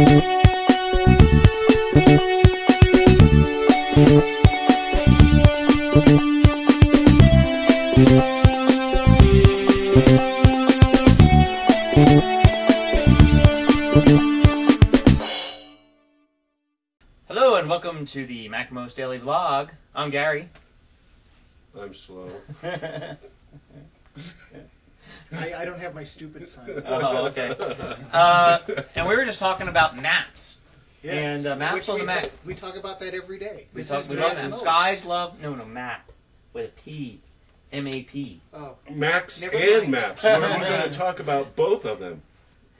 Hello and welcome to the Mac OS Daily Vlog. I'm Gary. I'm slow. I don't have my stupid sign. Oh, okay. And we were just talking about maps. Yes, And maps on the Mac. We talk about that every day. We This is love Mac maps. OS. Guys love map with a P, M-A-P. Oh, Macs Never and mind. maps. We're going to talk about both of them.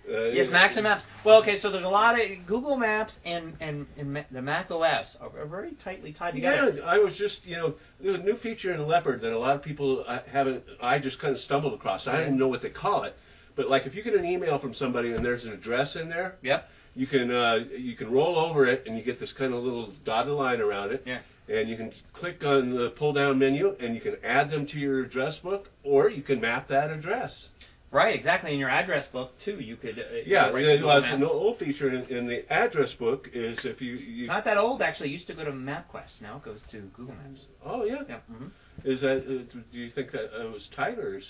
Yes, Macs and maps. Well, okay, so there's a lot of Google Maps and the Mac OS are very tightly tied together. Yeah, I was just, there's a new feature in Leopard that a lot of people haven't, I just kind of stumbled across. I don't even know what they call it. But like if you get an email from somebody and there's an address in there, Yep. you can roll over it and you get this kind of little dotted line around it. Yeah. And you can click on the pull-down menu and you can add them to your address book, or you can map that address. Right, exactly. In your address book, too, you could Yeah, write Google an Maps. old feature in the address book is if you It's not that old, actually. It used to go to MapQuest. Now it goes to Google Maps. Oh yeah. Yeah. Mm-hmm. Is that? Do you think that it was tight or?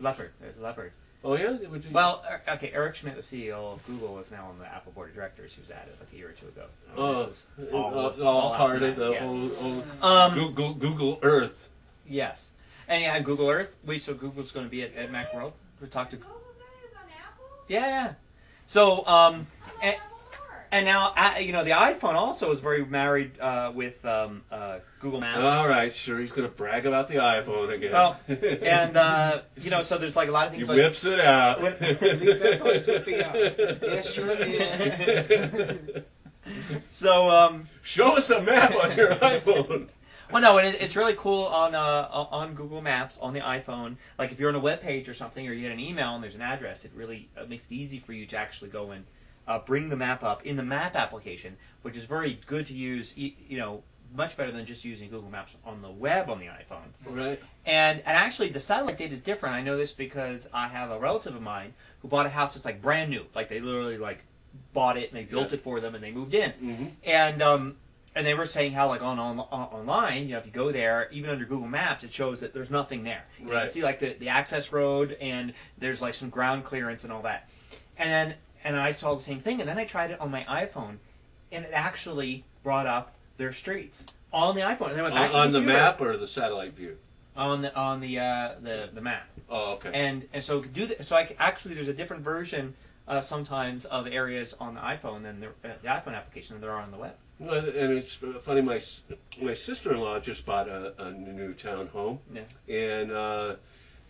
Leopard. There's Leopard. Oh yeah. Well, okay. Eric Schmidt, the CEO of Google, is now on the Apple board of directors. He was added like a year or two ago. This is all part of the yes. whole Google Earth. Yes, and yeah, Google Earth. So Google's going to be at Macworld. We talked to. Yeah. So and now the iPhone also is very married with Google Maps. All right, sure. He's going to brag about the iPhone again. Well, and so there's like a lot of things. He whips it out. At least that's all he's whipping out. Yes, sure is. So show us a map on your iPhone. well, no, it's really cool on Google Maps on the iPhone. Like if you're on a web page or something, or you get an email and there's an address, it really makes it easy for you to actually go and bring the map up in the map application, which is very good to use. Much better than just using Google Maps on the web on the iPhone. Right. And actually, the satellite data is different. I know this because I have a relative of mine who bought a house that's like brand new. Like they literally like bought it and they built it for them and they moved in. Mm-hmm. And they were saying how like online, if you go there, even under Google Maps, it shows that there's nothing there. Right. You see like the access road and there's like some ground clearance and all that. And I saw the same thing, and then I tried it on my iPhone, and it actually brought up their streets on the iPhone. And then went back on to the map or the satellite view? On the map. Oh, okay. And so actually there's a different version sometimes of areas on the iPhone than the iPhone application than there are on the web. Well, and it's funny. My sister-in-law just bought a new townhome, and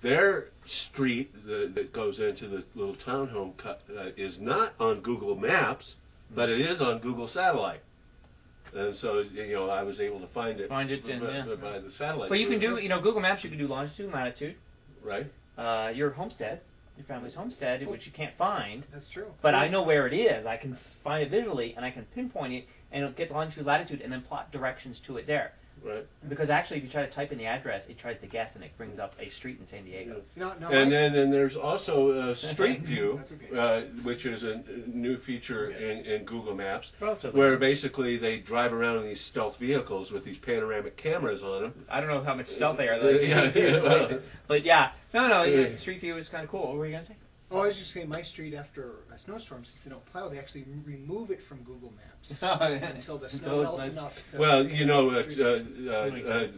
their street that goes into the little townhome is not on Google Maps, but it is on Google Satellite. And so I was able to find it by the satellite. Well, you can do Google Maps. You can do longitude and latitude. Right. Your homestead. Your family's homestead, which you can't find. That's true. But I know where it is. I can find it visually, and I can pinpoint it, and it'll get the longitude, latitude, and then plot directions to it there. Right. Because actually, if you try to type in the address, it tries to guess, and it brings up a street in San Diego. And then there's also Street View, okay. which is a new feature in Google Maps, Okay. where basically they drive around in these stealth vehicles with these panoramic cameras on them. I don't know how much stealth they are. Though. But yeah. No, Street View is kind of cool. What were you going to say? Oh, I was just saying, my street after a snowstorm, since they don't plow, they actually remove it from Google Maps until the snow melts enough to... Well,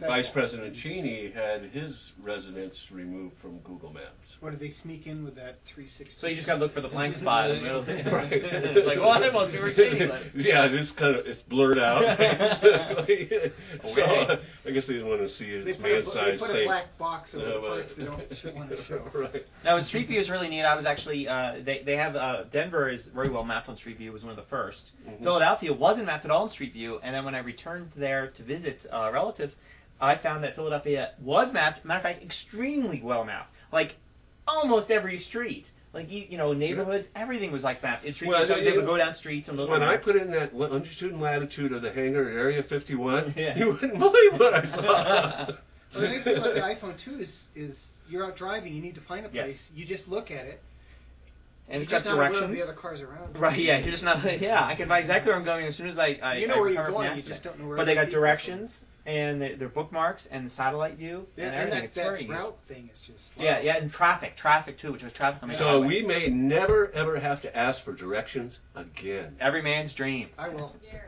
Vice President Cheney had his residence removed from Google Maps. Or do they sneak in with that 360? So you just got to look for the blank spot in the middle of it. Right. It's like, well, I must be where Cheney lives. Yeah, it's blurred out. So I guess they didn't want to see his man-sized safe. They put a black box over the parts they don't want to show. Right. Now, Street View is really neat. I was actually, they have, Denver is very well mapped on Street View. It was one of the first. Philadelphia wasn't mapped at all on Street View, and then when I returned there to visit relatives, I found that Philadelphia was mapped, matter of fact, extremely well mapped. Like, almost every street. Like, neighborhoods, everything was like mapped. In Street View, so they would go down streets and look. When I put in that longitude and latitude of the hangar at Area 51, you wouldn't believe what I saw. Well, the nice thing about the iPhone too is you're out driving, you need to find a place, you just look at it, And it's just got not aware of directions. the other cars around. Right, yeah, you're just not, yeah, I can find exactly where I'm going as soon as I you know where you're recover from the going, you accident. just don't know where. But they got people are. directions, and they're bookmarks, and the satellite view, Yeah, and and everything. that, It's very that useful. route thing is just. Yeah, yeah, and traffic too, which was traffic on the So highway. we may never ever have to ask for directions again. Every man's dream. I will. Gary.